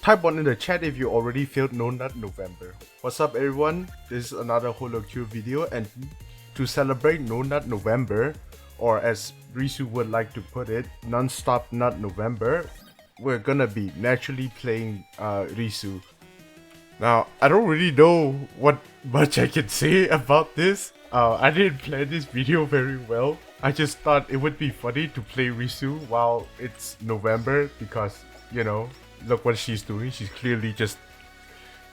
Type 1 in the chat if you already filled No Nut November. What's up everyone? This is another Holocure video, and to celebrate No Nut November, or as Risu would like to put it, non-stop Nut November, we're gonna be naturally playing Risu. Now, I don't really know what much I can say about this. I didn't plan this video very well. I just thought it would be funny to play Risu while it's November because, you know, look what she's doing. She's clearly just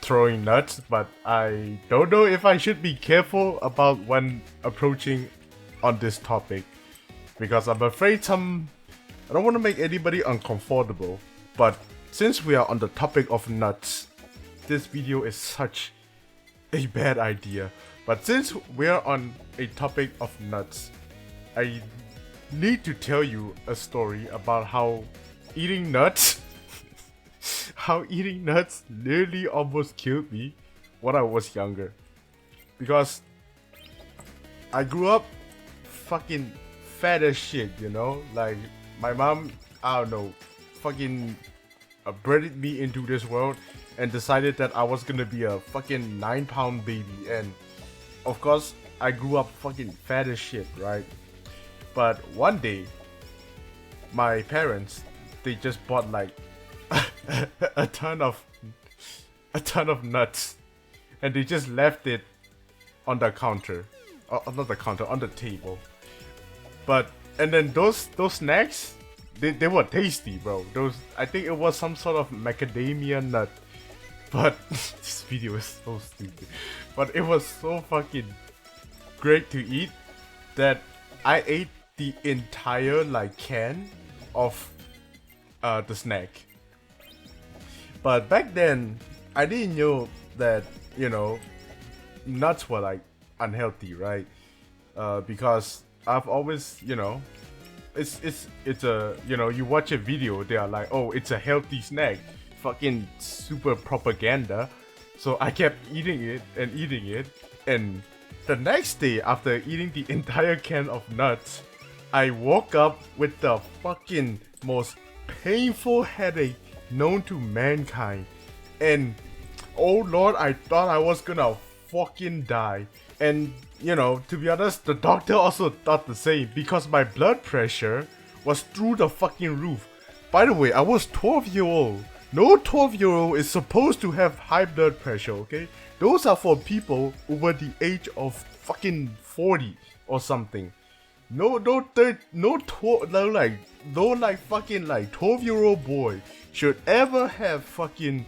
throwing nuts, but I don't know if I should be careful about when approaching on this topic because I'm afraid I don't want to make anybody uncomfortable, but since we are on the topic of nuts, this video is such a bad idea. But since we're on a topic of nuts, I need to tell you a story about how eating nuts nearly almost killed me when I was younger. Because I grew up fucking fat as shit, you know? Like, my mom, I don't know, fucking bred me into this world and decided that I was gonna be a fucking 9-pound baby. And of course, I grew up fucking fat as shit, right? But one day, my parents, they just bought like a ton of nuts, and they just left it on the counter, not the counter, on the table. And then those snacks, they were tasty, bro. I think it was some sort of macadamia nut. But this video is so stupid. But it was so fucking great to eat that I ate the entire like can of the snack. But back then, I didn't know that, you know, nuts were like unhealthy, right? Because I've always, you know, it's a, you know, you watch a video, they are like, oh, it's a healthy snack. Fucking super propaganda. So I kept eating it, and the next day after eating the entire can of nuts, I woke up with the fucking most painful headache known to mankind. And oh lord, I thought I was gonna fucking die. And you know, to be honest, the doctor also thought the same because my blood pressure was through the fucking roof. By the way, I was 12-year-old. No 12-year-old is supposed to have high blood pressure, okay? Those are for people over the age of fucking 40 or something. No fucking like 12-year-old boy should ever have fucking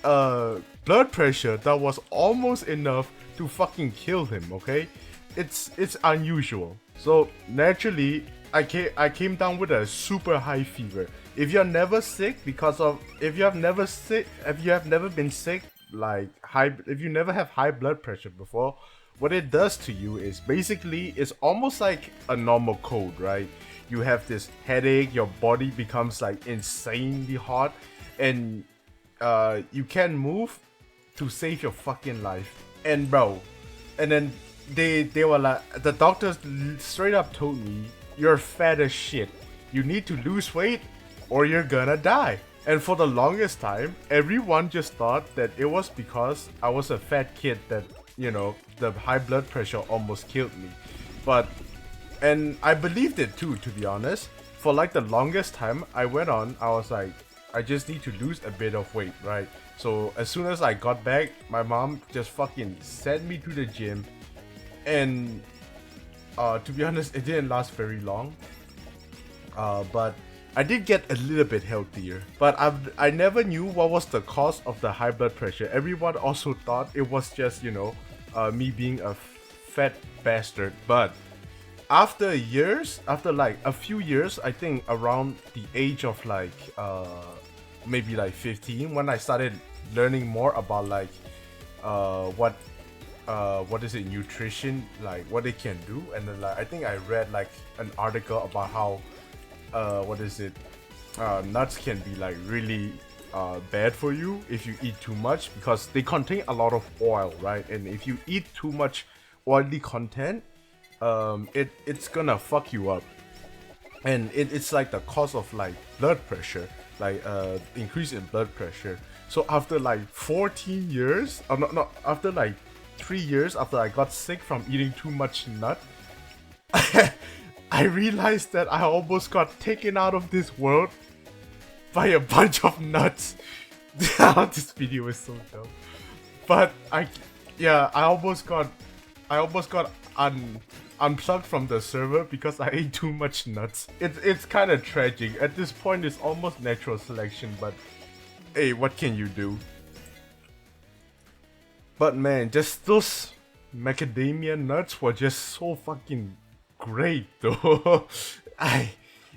blood pressure that was almost enough to fucking kill him, okay? It's unusual. So naturally, I came down with a super high fever. If you're never sick if you have never been sick, like if you never have high blood pressure before, what it does to you is basically it's almost like a normal cold, right? You have this headache, your body becomes like insanely hot, and you can't move to save your fucking life. And bro, and then they were like, the doctors straight up told me, you're fat as shit. You need to lose weight or you're gonna die. And for the longest time, everyone just thought that it was because I was a fat kid that, you know, the high blood pressure almost killed me. And I believed it too, to be honest. For like the longest time, I was like, I just need to lose a bit of weight, right? So as soon as I got back, my mom just fucking sent me to the gym. And to be honest, it didn't last very long. But I did get a little bit healthier. But I never knew what was the cause of the high blood pressure. Everyone also thought it was just, you know, me being a fat bastard. But after like a few years, I think around the age of like maybe like 15, when I started learning more about like what is it, nutrition, like what it can do. And then like I think I read like an article about how nuts can be like really bad for you if you eat too much, because they contain a lot of oil, right? And if you eat too much oily content, it's gonna fuck you up. And it's like the cause of like blood pressure. like increase in blood pressure. So after like 14 years, not after like 3 years after I got sick from eating too much nut, I realized that I almost got taken out of this world by a bunch of nuts. This video is so dumb. But I almost got unplugged from the server because I ate too much nuts. It's kind of tragic. At this point, it's almost natural selection, but hey, what can you do? But man, just those macadamia nuts were just so fucking great though.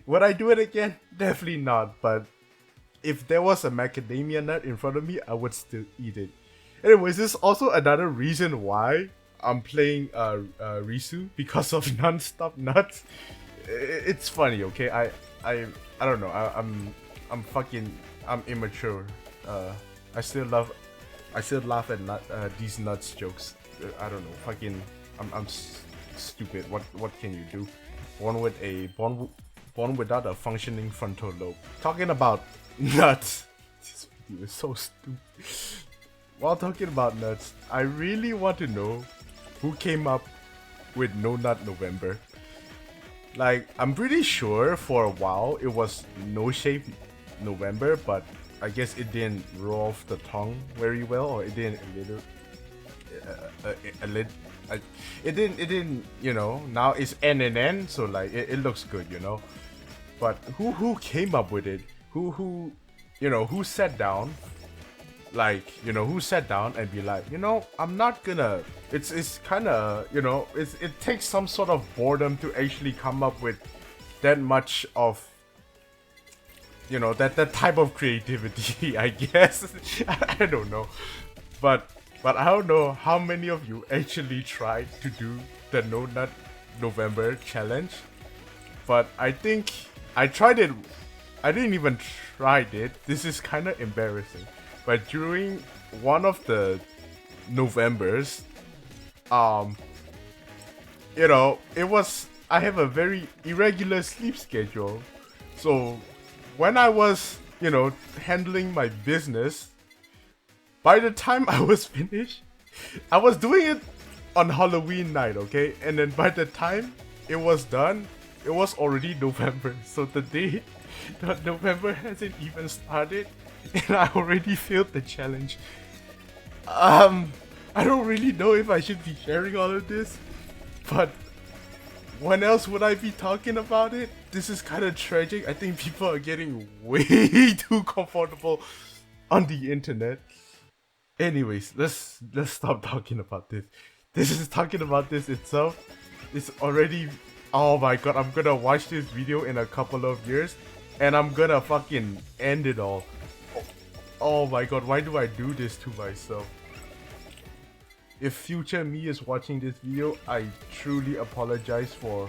Would I do it again? Definitely not, but if there was a macadamia nut in front of me, I would still eat it. Anyways, this is also another reason why I'm playing Risu, because of non-stop nuts. It's funny, okay? I don't know. I'm immature. I still laugh at these nuts jokes. I don't know. Fucking I'm stupid. What can you do? Born without a functioning frontal lobe. Talking about nuts. This video is so stupid. While talking about nuts, I really want to know who came up with No Nut November. Like, I'm pretty sure for a while it was No Shape November, but I guess it didn't roll off the tongue very well, or it didn't it didn't, you know. Now it's N, so like it looks good, you know. But who came up with it? Who you know, who sat down? Like, you know, who sat down and be like, you know, I'm not gonna. It's kind of, you know, it takes some sort of boredom to actually come up with that much of, you know, that type of creativity. I guess. I don't know, but I don't know how many of you actually tried to do the No Nut November challenge. But I think I tried it. I didn't even try it. This is kind of embarrassing. But during one of the Novembers, you know, I have a very irregular sleep schedule. So when I was, you know, handling my business, by the time I was finished, I was doing it on Halloween night, okay? And then by the time it was done, it was already November. So the day that November hasn't even started, and I already failed the challenge. I don't really know if I should be sharing all of this, but when else would I be talking about it? This is kind of tragic. I think people are getting way too comfortable on the internet. Anyways, let's stop talking about this. This is talking about this itself. It's already, oh my god, I'm gonna watch this video in a couple of years and I'm gonna fucking end it all. Oh my god, why do I do this to myself? If future me is watching this video, I truly apologize for...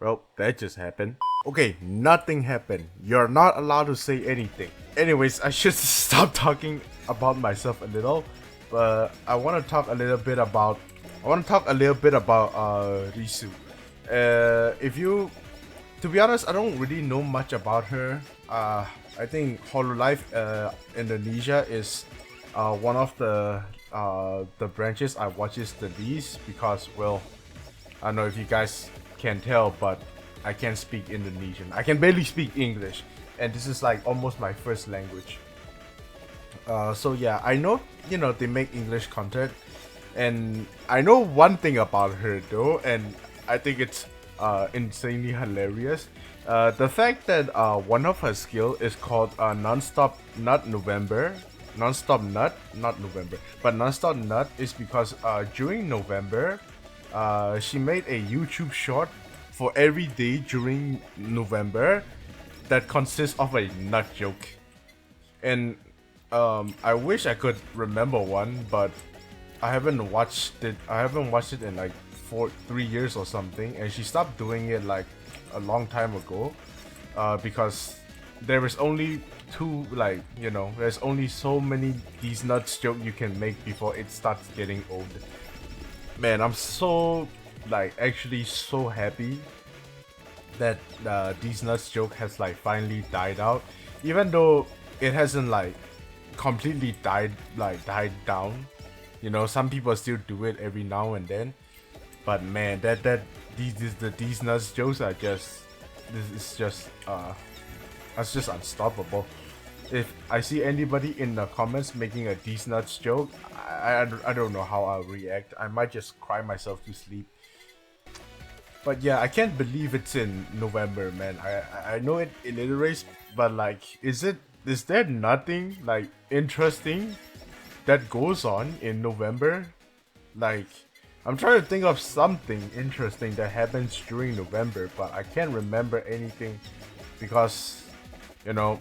Well, that just happened. Okay, nothing happened. You're not allowed to say anything. Anyways, I should stop talking about myself a little, but I want to talk a little bit about Risu. To be honest, I don't really know much about her. I think Hololive Indonesia is one of the branches I watches the least because, well, I don't know if you guys can tell, but I can't speak Indonesian. I can barely speak English, and this is like almost my first language. So yeah, I know, you know, they make English content. And I know one thing about her though, and I think it's insanely hilarious. The fact that one of her skill is called Non-Stop Nut November. Non-Stop Nut, not November, but Non-Stop Nut is because during November, she made a YouTube short for every day during November that consists of a nut joke. And I wish I could remember one, but I haven't watched it in like 3 years or something, and she stopped doing it like a long time ago, because there is only two, like, you know, there's only so many these nuts joke you can make before it starts getting old. Man, I'm so, like, actually so happy that these nuts joke has like finally died out, even though it hasn't like completely died down. You know, some people still do it every now and then, but man, these nuts jokes are just, this is just that's just unstoppable. If I see anybody in the comments making a these nuts joke, I don't know how I'll react. I might just cry myself to sleep. But yeah, I can't believe it's in November, man. I know it alliterates, but like, is there nothing like interesting that goes on in November? Like, I'm trying to think of something interesting that happens during November, but I can't remember anything because, you know,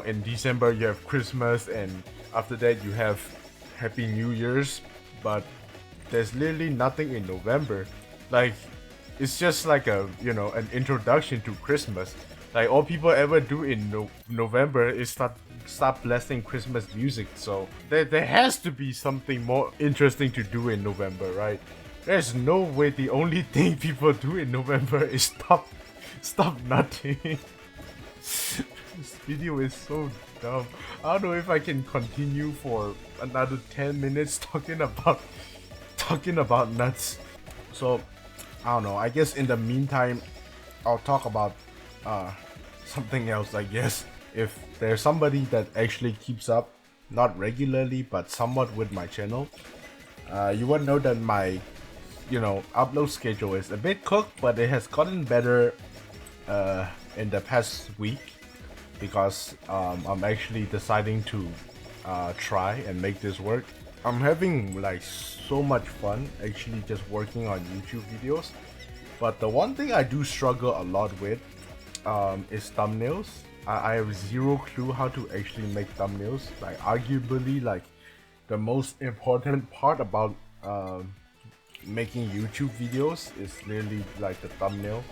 in December you have Christmas, and after that you have Happy New Year's, but there's literally nothing in November. Like, it's just like an introduction to Christmas. Like, all people ever do in November is start blasting Christmas music. So there has to be something more interesting to do in November, right? There's no way the only thing people do in November is stop nutting. This video is so dumb. I don't know if I can continue for another 10 minutes talking about nuts. So I don't know, I guess in the meantime I'll talk about something else, I guess. If there's somebody that actually keeps up, not regularly but somewhat, with my channel, you would know that my upload schedule is a bit cooked, but it has gotten better in the past week, because I'm actually deciding to try and make this work. I'm having like so much fun actually just working on YouTube videos, but the one thing I do struggle a lot with is thumbnails. I have zero clue how to actually make thumbnails. Like, arguably, like, the most important part about making YouTube videos is literally like the thumbnail.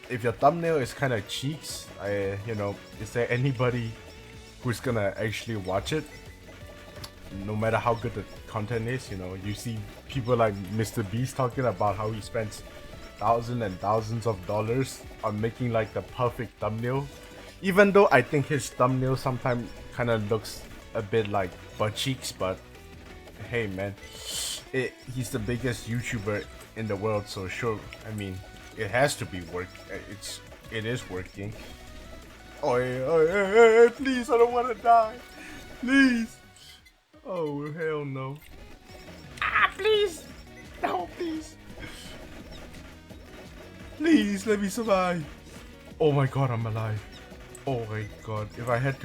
If your thumbnail is kind of cheeks, is there anybody who's gonna actually watch it? No matter how good the content is, you see people like Mr. Beast talking about how he spends thousands and thousands of dollars on making like the perfect thumbnail. Even though I think his thumbnail sometimes kind of looks a bit like butt cheeks, but hey man, he's the biggest YouTuber in the world, so sure, I mean, it has to be it is working. Oh, please, I don't want to die. Please. Oh, hell no. Please. No, please. Please, let me survive. Oh my god, I'm alive. Oh my god. If I had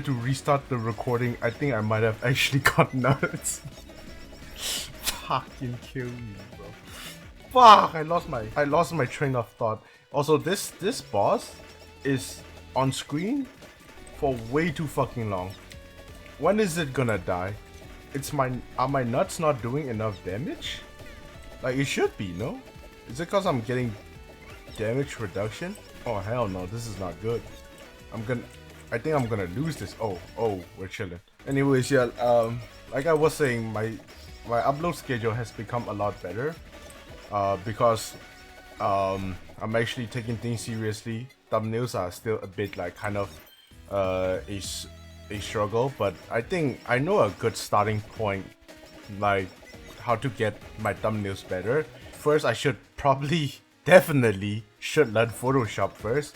to restart the recording, I think I might have actually got nuts. Fucking kill me, bro. Fuck, I lost my train of thought. Also, this boss is on screen for way too fucking long. When is it gonna die? Are my nuts not doing enough damage? Like, it should be, no? Is it because I'm getting damage reduction? Oh hell no, this is not good. I think I'm gonna lose this. Oh, we're chilling. Anyways, yeah, like I was saying, my upload schedule has become a lot better. Because I'm actually taking things seriously. Thumbnails are still a bit like kind of a struggle, but I think I know a good starting point, like how to get my thumbnails better. First, I should definitely learn Photoshop first,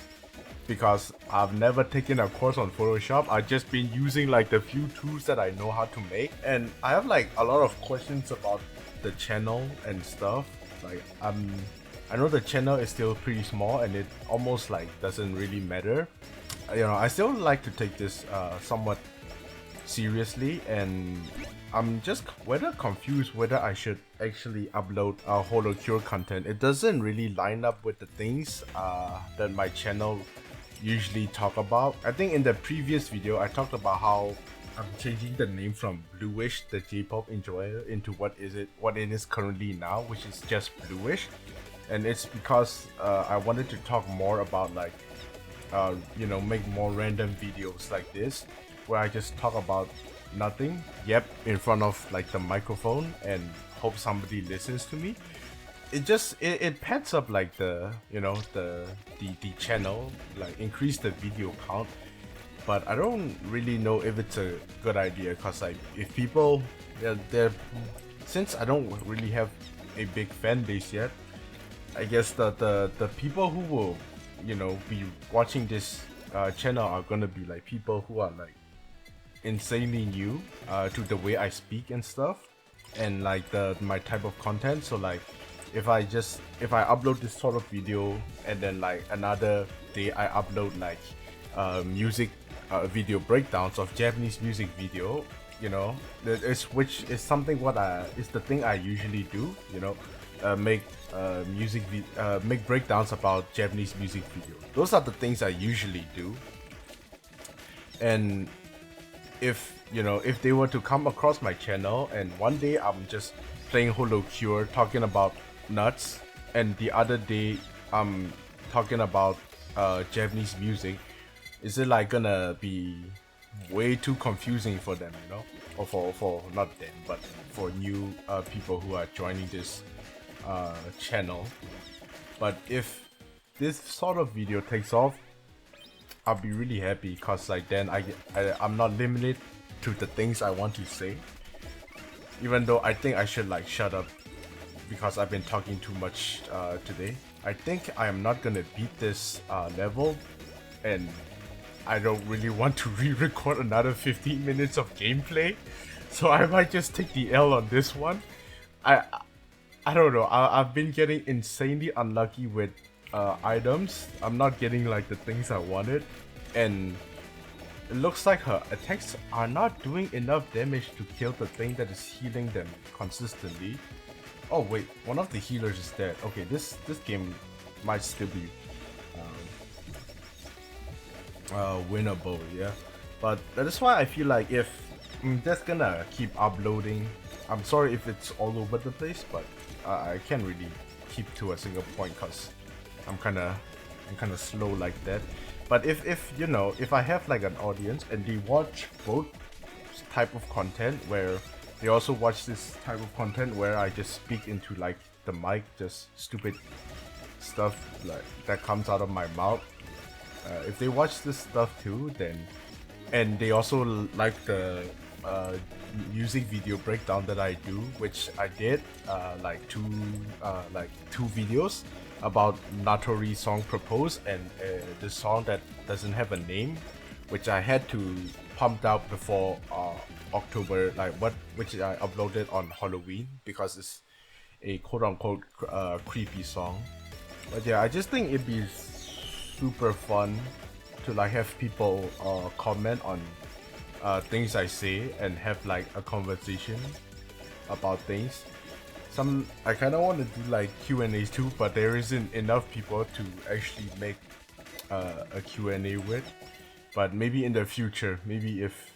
because I've never taken a course on Photoshop. I've just been using like the few tools that I know how to make, and I have like a lot of questions about the channel and stuff. Like, I know the channel is still pretty small and it almost like doesn't really matter. I still like to take this somewhat seriously, and I'm just confused whether I should actually upload Holocure content. It doesn't really line up with the things that my channel usually talk about. I think in the previous video I talked about how I'm changing the name from Bluish, the J-pop enjoyer, into what it is currently now, which is just Bluish. And it's because I wanted to talk more about like you know, make more random videos like this where I just talk about nothing, yep, in front of like the microphone and hope somebody listens to me. It pets up like the, you know, the channel, like increase the video count. But I don't really know if it's a good idea, cause like if people, they're since I don't really have a big fan base yet, I guess the people who will, you know, be watching this channel are gonna be like people who are like insanely new to the way I speak and stuff, and like my type of content. So like if I upload this sort of video and then like another day I upload like music video breakdowns of Japanese music video, you know, which is something is the thing I usually do, you know, make make breakdowns about Japanese music video. Those are the things I usually do. And if, you know, if they were to come across my channel and one day I'm just playing Holocure talking about nuts, and the other day I'm talking about Japanese music, is it like gonna be way too confusing for them, you know? Or for not them, but for new people who are joining this channel. But if this sort of video takes off, I'll be really happy, cause like then I'm not limited to the things I want to say. Even though I think I should like shut up because I've been talking too much today. I think I am not gonna beat this level, and I don't really want to re-record another 15 minutes of gameplay, so I might just take the L on this one. I don't know. I've been getting insanely unlucky with items. I'm not getting like the things I wanted, and it looks like her attacks are not doing enough damage to kill the thing that is healing them consistently. Oh wait, one of the healers is dead. Okay, this game might still be winnable, yeah. But that is why I feel like if I'm just gonna keep uploading, I'm sorry if it's all over the place, but I can't really keep to a single point because I'm kind of slow like that. But if you know, if I have like an audience and they watch both type of content, where they also watch this type of content where I just speak into like the mic, just stupid stuff like that comes out of my mouth. If they watch this stuff too, then, and they also like the music video breakdown that I do, which I did like two videos about Natori song Propose, and this song that doesn't have a name, which I had to pump out before October, which I uploaded on Halloween because it's a quote-unquote creepy song. But yeah, I just think it'd be super fun to like have people comment on things I say and have like a conversation about things. I kind of want to do like Q&As too, but there isn't enough people to actually make a Q&A with. But maybe in the future, maybe if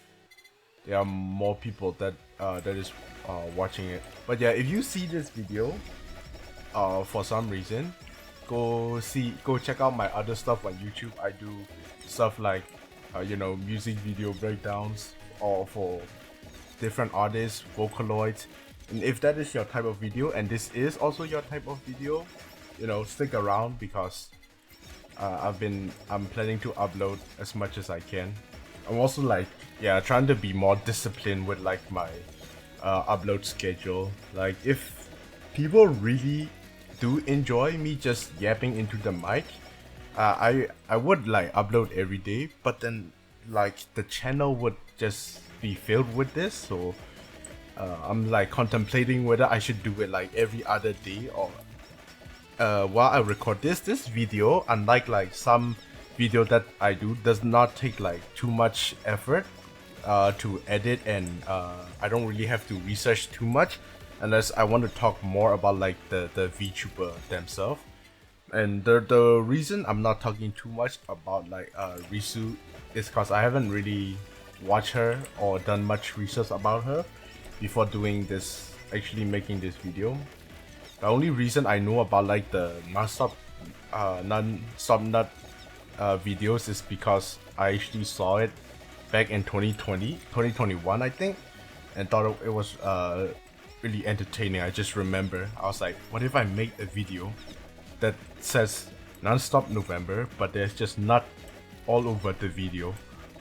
there are more people that is watching it. But yeah, if you see this video for some reason, go check out my other stuff on YouTube. I do stuff like you know, music video breakdowns or for different artists, Vocaloids. And if that is your type of video, and this is also your type of video, you know, stick around because I'm planning to upload as much as I can. I'm also like, yeah, trying to be more disciplined with like my upload schedule. Like if people really do enjoy me just yapping into the mic, I would like upload every day, but then like the channel would just be filled with this, so I'm like contemplating whether I should do it like every other day, or while I record this video, unlike like some video that I do, does not take like too much effort to edit, and I don't really have to research too much unless I want to talk more about like the VTuber themselves. And the reason I'm not talking too much about like Risu is because I haven't really watched her or done much research about her before doing this, actually making this video. The only reason I know about like the non-stop nut videos is because I actually saw it back in 2021 I think, and thought it was really entertaining. I just remember I was like, what if I make a video that says non-stop November, but there's just nut all over the video.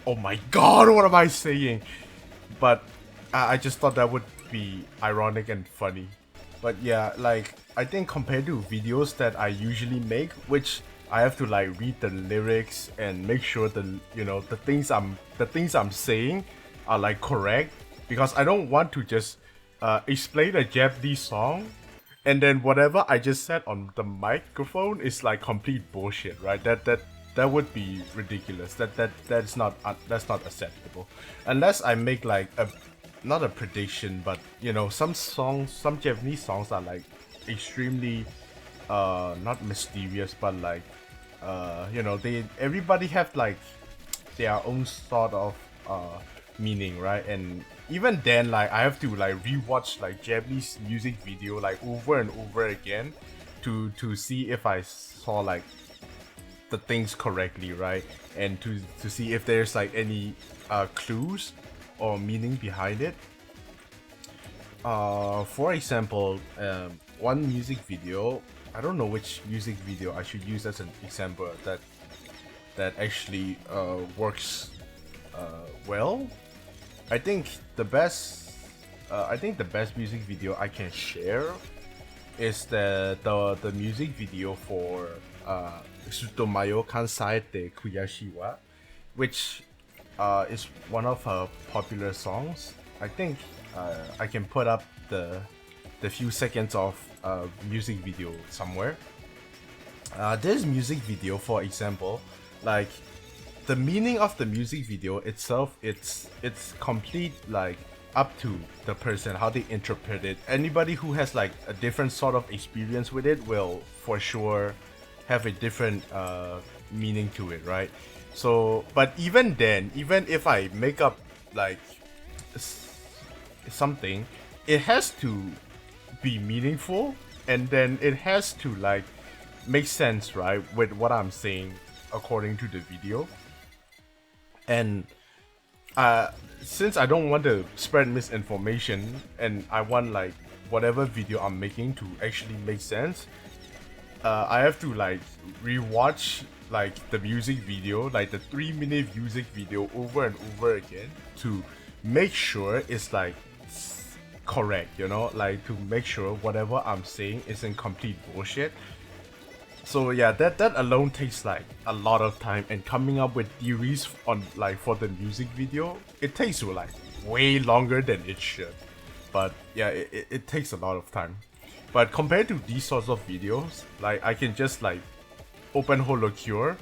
Oh my god, what am I saying? But I just thought that would be ironic and funny. But yeah, like I think compared to videos that I usually make, which I have to like read the lyrics and make sure the the things I'm saying are like correct, because I don't want to just explain a Japanese song and then whatever I just said on the microphone is like complete bullshit, right? That would be ridiculous. That's not acceptable. Unless I make like a not a prediction, but some songs, some Japanese songs are like extremely not mysterious, but like they everybody have like their own sort of meaning, right? And even then, like I have to like rewatch like Japanese music video like over and over again to see if I saw like the things correctly, right? And to see if there's like any clues or meaning behind it. For example, one music video, I don't know which music video I should use as an example that actually works well. I think the best music video I can share is the music video for Sutomayo Kansai de Kuyashiwa, which is one of her popular songs. I think I can put up the few seconds of music video somewhere. This music video, for example, like the meaning of the music video itself, it's complete like up to the person how they interpret it. Anybody who has like a different sort of experience with it will for sure have a different meaning to it, right? So, but even then, even if I make up like something, it has to be meaningful, and then it has to like make sense, right, with what I'm saying according to the video. And since I don't want to spread misinformation and I want like whatever video I'm making to actually make sense, I have to like rewatch like the music video, like the 3-minute music video over and over again to make sure it's like correct, like to make sure whatever I'm saying isn't complete bullshit. So yeah, that alone takes like a lot of time, and coming up with theories on like for the music video, it takes you like way longer than it should. But yeah, it takes a lot of time. But compared to these sorts of videos, like I can just like open Holocure,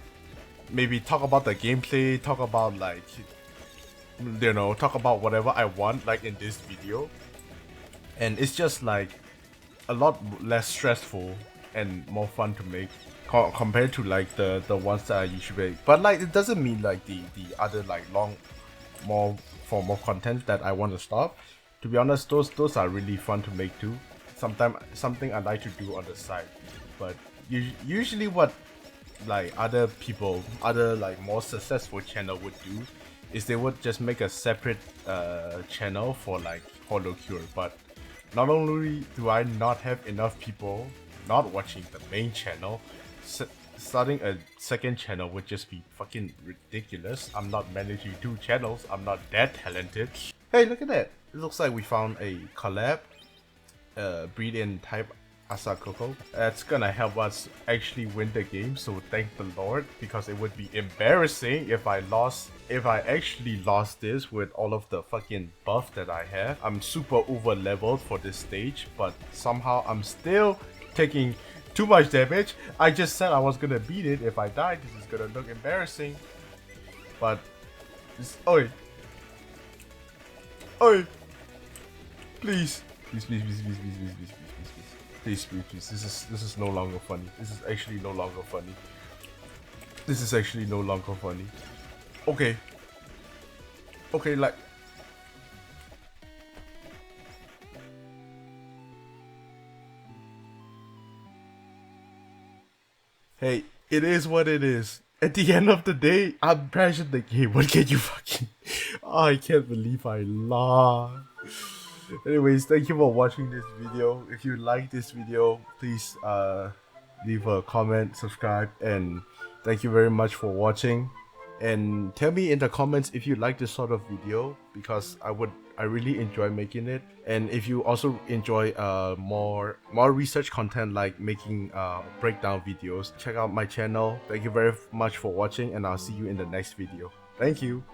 maybe talk about the gameplay, talk about like talk about whatever I want like in this video, and it's just like a lot less stressful and more fun to make compared to like the ones that I usually make. But like it doesn't mean like the other like more form of content that I want to stop. To be honest, those are really fun to make too. Sometimes something I like to do on the side. But usually what like other people, other like more successful channel would do is they would just make a separate channel for like Holocure. But not only do I not have enough people not watching the main channel, starting a second channel would just be fucking ridiculous. I'm not managing 2 channels, I'm not that talented. Hey, look at that! It looks like we found a collab, breed-in type Asakoko. That's gonna help us actually win the game, so thank the Lord, because it would be embarrassing if I actually lost this with all of the fucking buff that I have. I'm super over leveled for this stage, but somehow I'm still taking too much damage. I just said I was gonna beat it. If I die, this is gonna look embarrassing. But this, oi, please, please. This is no longer funny. This is actually no longer funny. Okay, like. Hey, it is what it is. at the end of the day, I'm passionate the game. What can you fucking... Oh, I can't believe I lost. Anyways, thank you for watching this video. If you like this video, please leave a comment, subscribe, and thank you very much for watching. And tell me in the comments if you like this sort of video, because I really enjoy making it. And if you also enjoy more research content like making breakdown videos, check out my channel. Thank you very much for watching, and I'll see you in the next video. Thank you.